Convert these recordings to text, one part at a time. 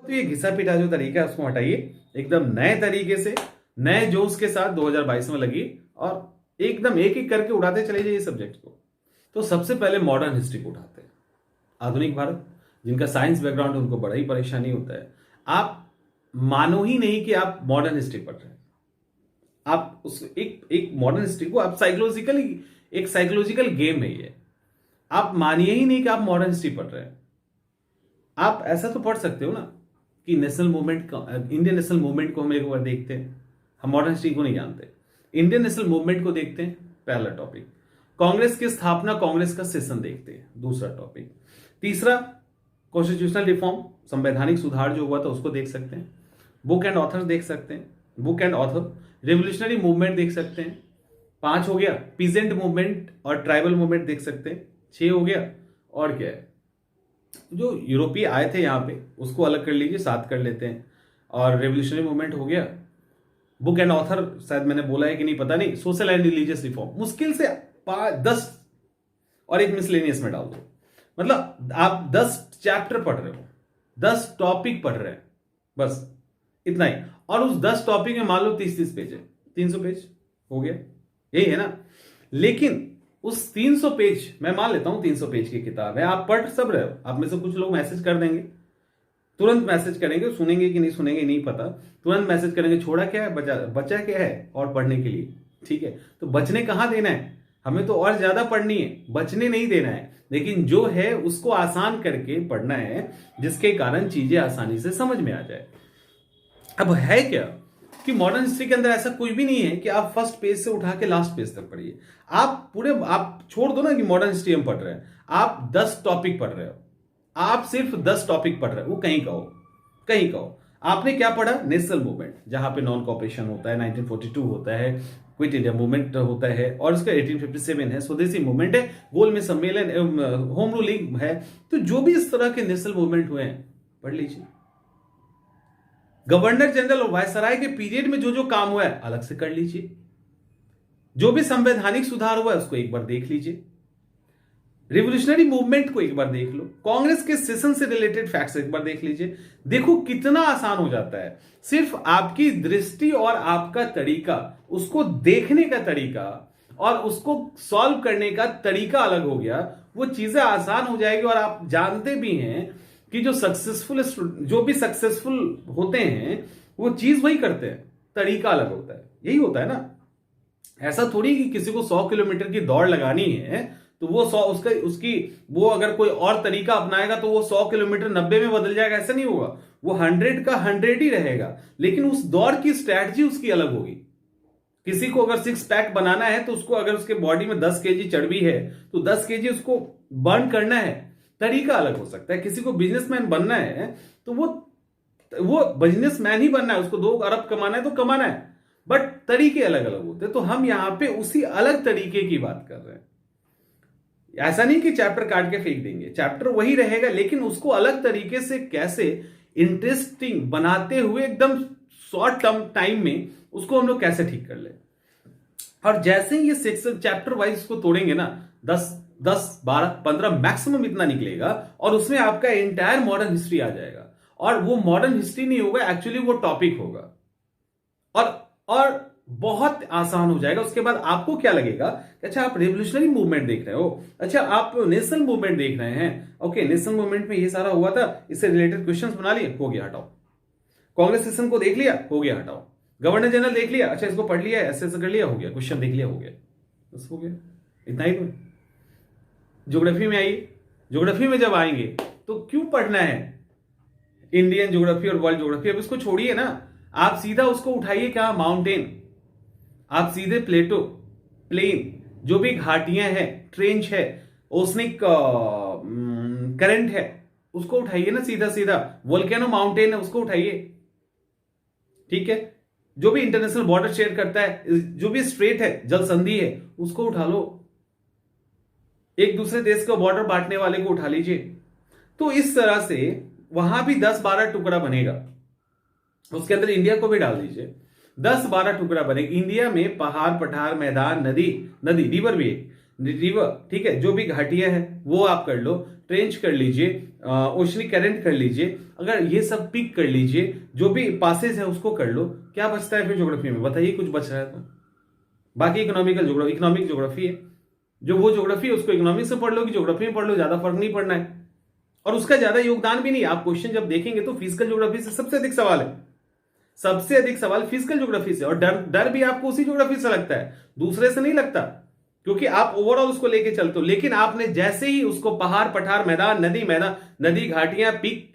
तो ये घिसा पिटा जो तरीका है उसको हटाइए, एकदम नए तरीके से नए जोश के साथ 2022 में लगी और एकदम एक एक करके उड़ाते चले जाइए सब्जेक्ट को। तो सबसे पहले मॉडर्न हिस्ट्री को उठाते हैं। आधुनिक भारत, जिनका साइंस बैकग्राउंड उनको बड़ा ही परेशानी होता है। आप मानो ही नहीं कि आप मॉडर्न हिस्ट्री पढ़ रहे हैं। आप उस एक मॉडर्न हिस्ट्री को आप एक साइकोलॉजिकल गेम है ये। आप मानिए ही नहीं कि आप मॉडर्न हिस्ट्री पढ़ रहे हैं। आप ऐसा तो पढ़ सकते हो ना कि national movement, Indian national movement को हम एक बार देखते हैं। हम मॉडर्न हिस्ट्री को नहीं जानते, इंडियन नेशनल मूवमेंट को देखते हैं, पहला टॉपिक। कांग्रेस की स्थापना, कांग्रेस का सेशन देखते हैं, दूसरा टॉपिक। तीसरा, कॉन्स्टिट्यूशनल रिफॉर्म, संवैधानिक सुधार जो हुआ था उसको देख सकते हैं। बुक एंड ऑथर देख सकते हैं, book and author. Revolutionary movement देख सकते हैं, 5 हो गया। पीजेंट मूवमेंट और ट्राइबल मूवमेंट देख सकते हैं, 6 हो गया। और क्या है, जो यूरोपीय आए थे यहाँ पे उसको अलग कर लीजिए, 7 कर लेते हैं। और रेवोल्यूशनरी मूवमेंट हो गया। बुक एंड ऑथर शायद मैंने बोला है कि नहीं पता नहीं। सोशल एंड रिलीजियस रिफॉर्म मुश्किल से 10 और एक मिसलेनियस में डाल दो। मतलब आप 10 चैप्टर पढ़ रहे हो, 10 टॉपिक पढ़ रहे हैं, बस इतना ही। और उस 10 टॉपिक में मान लो 30-30 पेज है, 300 पेज हो गया, यही है ना। लेकिन उस 300 पेज, मैं मान लेता हूं 300 पेज की किताब है, आप पढ़ सब रहे हो। आप में से कुछ लोग मैसेज कर देंगे, तुरंत मैसेज करेंगे, सुनेंगे कि नहीं सुनेंगे नहीं पता, तुरंत मैसेज करेंगे छोड़ा क्या है, बचा क्या है और पढ़ने के लिए। ठीक है, तो बचने कहां देना है, हमें तो और ज्यादा पढ़नी है, बचने नहीं देना है। लेकिन जो है उसको आसान करके पढ़ना है, जिसके कारण चीजें आसानी से समझ में आ जाए। अब है क्या कि मॉडर्न हिस्ट्री के अंदर ऐसा कोई भी नहीं है कि आप फर्स्ट पेज से उठा के लास्ट पेज तक पढ़िए। आप छोड़ दो ना कि मॉडर्न हिस्ट्री हम पढ़ रहे हैं, आप 10 टॉपिक पढ़ रहे हो, आप सिर्फ 10 टॉपिक पढ़ रहे हो, वो कहीं का हो। आपने क्या पढ़ा, नेशनल मूवमेंट, जहां पे नॉन कॉपरेशन होता है, 1942 होता है, क्विट इंडिया मूवमेंट होता है, और उसका 1857 है, स्वदेशी मूवमेंट है, गोल में सम्मेलन, होम रूलिंग है। तो जो भी इस तरह के नेशनल मूवमेंट हुए हैं पढ़ लीजिए। गवर्नर जनरल और वायसराय के पीरियड में जो जो काम हुआ है अलग से कर लीजिए। जो भी संवैधानिक सुधार हुआ है उसको एक बार देख लीजिए। रिवोल्यूशनरी मूवमेंट को एक बार देख लो, कांग्रेस के सेशन से रिलेटेड फैक्ट्स एक बार देख लीजिए। देखो कितना आसान हो जाता है। सिर्फ आपकी दृष्टि और आपका तरीका, उसको देखने का तरीका और उसको सॉल्व करने का तरीका अलग हो गया, वो चीजें आसान हो जाएगी। और आप जानते भी हैं कि जो भी सक्सेसफुल होते हैं वो चीज वही करते हैं, तरीका अलग होता है। यही होता है ना। ऐसा थोड़ी कि किसी को 100 किलोमीटर की दौड़ लगानी है तो वो 100 उसकी वो अगर कोई और तरीका अपनाएगा तो वो 100 किलोमीटर 90 में बदल जाएगा, ऐसा नहीं होगा। वो 100 का 100 ही रहेगा, लेकिन उस दौड़ की स्ट्रैटेजी उसकी अलग होगी। किसी को अगर 6 पैक बनाना है तो उसको अगर उसके बॉडी में 10 केजी चर्बी है तो 10 केजी उसको बर्न करना है, तरीका अलग हो सकता है। किसी को बिजनेसमैन बनना है तो वो बिजनेसमैन ही बनना है, उसको 2 अरब कमाना है तो कमाना है, बट तरीके अलग अलग होते हैं। तो हम यहां पे उसी अलग तरीके की बात कर रहे हैं। ऐसा नहीं कि चैप्टर काट के फेंक देंगे, चैप्टर वही रहेगा, लेकिन उसको अलग तरीके से कैसे इंटरेस्टिंग बनाते हुए एकदम शॉर्ट टर्म टाइम में उसको हम लोग कैसे ठीक कर ले। और जैसे ही ये सेक्शन चैप्टर वाइज उसको तोड़ेंगे ना, 10, 12, 15 मैक्सिमम इतना निकलेगा, और उसमें आपका एंटायर मॉडर्न हिस्ट्री आ जाएगा। और वो मॉडर्न हिस्ट्री नहीं होगा, एक्चुअली वो टॉपिक होगा, और बहुत आसान हो जाएगा। उसके बाद आपको क्या लगेगा कि अच्छा आप रेवोल्यूशनरी मूवमेंट देख रहे हो, अच्छा आप नेशनल मूवमेंट देख रहे हैं, ओके नेशनल मूवमेंट में ये सारा हुआ था, इससे रिलेटेड क्वेश्चंस बना लिए, हो गया हटाओ। कांग्रेस सेशन को देख लिया, हो गया हटाओ। गवर्नर जनरल देख लिया, अच्छा इसको पढ़ लिया, ऐसे ऐसे कर लिया, हो गया, क्वेश्चन देख लिया, हो गया, बस हो गया, इतना ही। तो ज्योग्राफी में आइए, ज्योग्राफी में जब आएंगे तो क्यों पढ़ना है इंडियन ज्योग्राफी और वर्ल्ड ज्योग्राफी, अब इसको छोड़िए ना, आप सीधा उसको उठाइए, क्या माउंटेन, आप सीधे प्लेटो, प्लेन, जो भी घाटियां हैं, ट्रेंच है, ओसनिक करंट है, उसको उठाइए ना सीधा सीधा। वोल्केनो माउंटेन है, उसको उठाइए। ठीक है, जो भी इंटरनेशनल बॉर्डर शेयर करता है, जो भी स्ट्रेट है, जल संधि है, उसको उठा लो। एक दूसरे देश का बॉर्डर बांटने वाले को उठा लीजिए। तो इस तरह से वहां भी 10-12 टुकड़ा बनेगा, उसके अंदर इंडिया को भी डाल दीजिए, 10-12 टुकड़ा बनेगा। इंडिया में पहाड़, पठार, मैदान, नदी, रिवर भी, रिवर, ठीक है, जो भी घाटियां हैं वो आप कर लो, ट्रेंच कर लीजिए, ओशनिक करंट कर लीजिए, अगर ये सब पिक कर लीजिए, जो भी पासेस है उसको कर लो, क्या बचता है फिर ज्योग्राफी में? बताइए, कुछ बच रहा है तो? बाकी इकोनॉमिक ज्योग्राफी है, जो वो ज्योग्राफी है उसको इकोनॉमिक्स से पढ़ लो कि ज्योग्राफी में पढ़ लो, ज्यादा फर्क नहीं पड़ना है। और उसका ज्यादा योगदान भी नहीं। आप क्वेश्चन जब देखेंगे तो फिजिकल ज्योग्राफी से सबसे अधिक सवाल है, सबसे अधिक सवाल फिजिकल ज्योग्राफी से। और डर भी आपको उसी ज्योग्राफी से लगता है, दूसरे से नहीं लगता, क्योंकि आप ओवरऑल उसको लेके चलते हो। लेकिन आपने जैसे ही उसको पहाड़, पठार, मैदान, नदी, घाटियां, peak,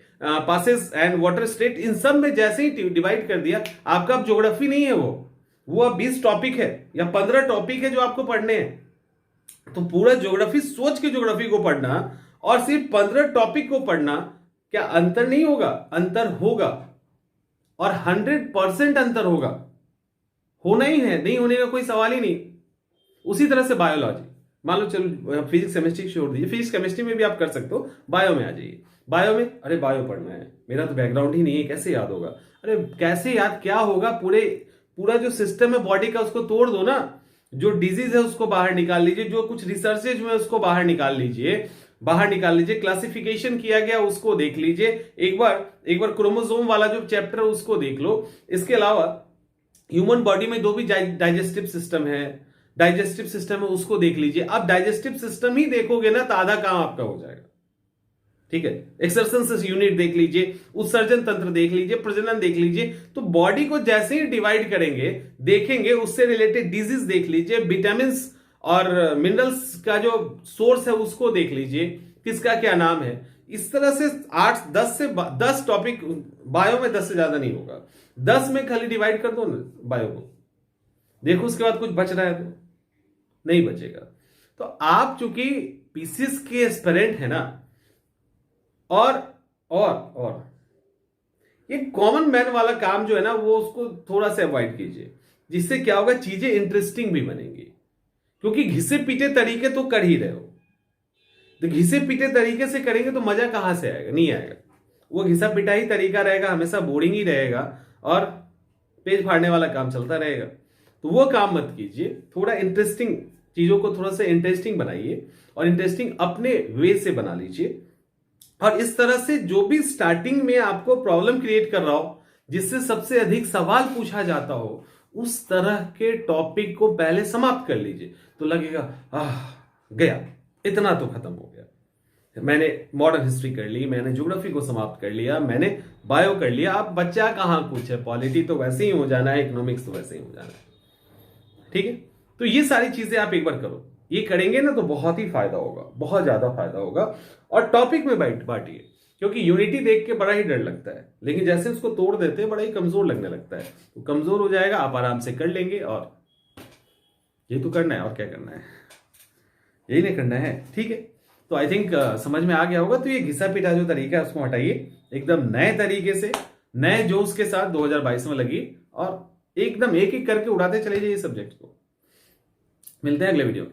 passes and water state, इन सब में जैसे ही डिवाइड कर दिया, आपका अब ज्योग्राफी नहीं है वो अब 20 टॉपिक है या 15 टॉपिक है जो आपको पढ़ने हैं। तो पूरा ज्योग्राफी सोच के ज्योग्राफी को पढ़ना और सिर्फ 15 टॉपिक को पढ़ना, क्या अंतर नहीं होगा? अंतर होगा, और 100% अंतर होगा, होना ही है, नहीं होने का कोई सवाल ही नहीं। उसी तरह से बायोलॉजी, मान लो चलो फिजिक्स केमिस्ट्री छोड़ दीजिए, फिजिक्स केमिस्ट्री में भी आप कर सकते हो, बायो में आ जाइए। बायो में, अरे बायो पढ़ना है, मेरा तो बैकग्राउंड ही नहीं है, कैसे याद होगा? अरे कैसे याद क्या होगा? पूरा जो सिस्टम है बॉडी का उसको तोड़ दो ना, जो डिजीज है उसको बाहर निकाल लीजिए, जो कुछ रिसर्चेज में उसको बाहर निकाल लीजिए, क्लासिफिकेशन किया गया उसको देख लीजिए, एक बार क्रोमोसोम वाला जो चैप्टर है उसको देख लो। इसके अलावा ह्यूमन बॉडी में दो भी डाइजेस्टिव सिस्टम है उसको देख लीजिए। आप डाइजेस्टिव सिस्टम ही देखोगे ना तो आधा काम आपका हो जाएगा, ठीक है। एक्सरसेंस यूनिट देख लीजिए, उत्सर्जन तंत्र देख लीजिए, प्रजनन देख लीजिए। तो बॉडी को जैसे ही डिवाइड करेंगे, देखेंगे, उससे रिलेटेड डिजीज देख लीजिए, विटामिन और मिनरल्स का जो सोर्स है उसको देख लीजिए, किसका क्या नाम है। इस तरह से 10 टॉपिक, बायो में 10 से ज्यादा नहीं होगा, 10 में खाली डिवाइड कर दो ना बायो को, देखो उसके बाद कुछ बच रहा है तो नहीं बचेगा। तो आप चूंकि पीसीएस के एस्पिरेंट है ना, और ये कॉमन मैन वाला काम जो है ना, वो उसको थोड़ा सा अवॉइड कीजिए, जिससे क्या होगा, चीजें इंटरेस्टिंग भी बनेंगी। क्योंकि घिसे पीटे तरीके तो कर ही रहे हो, तो घिसे पीटे तरीके से करेंगे तो मजा कहां से आएगा? नहीं आएगा। वो घिसा पिटा ही तरीका रहेगा, हमेशा बोरिंग ही रहेगा और पेज फाड़ने वाला काम चलता रहेगा। तो वो काम मत कीजिए, थोड़ा इंटरेस्टिंग चीजों को थोड़ा सा इंटरेस्टिंग बनाइए, और इंटरेस्टिंग अपने वे से बना लीजिए। और इस तरह से जो भी स्टार्टिंग में आपको प्रॉब्लम क्रिएट कर रहा हो, जिससे सबसे अधिक सवाल पूछा जाता हो, उस तरह के टॉपिक को पहले समाप्त कर लीजिए, तो लगेगा गया, इतना तो खत्म हो गया। मैंने मॉडर्न हिस्ट्री कर ली, मैंने ज्योग्राफी को समाप्त कर लिया, मैंने बायो कर लिया, अब बच्चा कहां कुछ है, पॉलिटी तो वैसे ही हो जाना है, इकोनॉमिक्स तो वैसे ही हो जाना है, ठीक है। तो ये सारी चीजें आप एक बार करो, ये करेंगे ना तो बहुत ही फायदा होगा, बहुत ज्यादा फायदा होगा। और टॉपिक में बांटिए, क्योंकि यूनिटी देख के बड़ा ही डर लगता है, लेकिन जैसे उसको तोड़ देते हैं बड़ा ही कमजोर लगने लगता है। तो कमजोर हो जाएगा, आप आराम से कर लेंगे। और ये तो करना है, और क्या करना है, यही नहीं करना है, ठीक है। तो आई थिंक समझ में आ गया होगा। तो ये घिसा पिटा जो तरीका है उसको हटाइए, एकदम नए तरीके से, नए जोश के साथ 2022 में लगी, और एकदम एक एक करके उड़ाते चले जाइए सब्जेक्ट को। मिलते हैं अगले वीडियो में।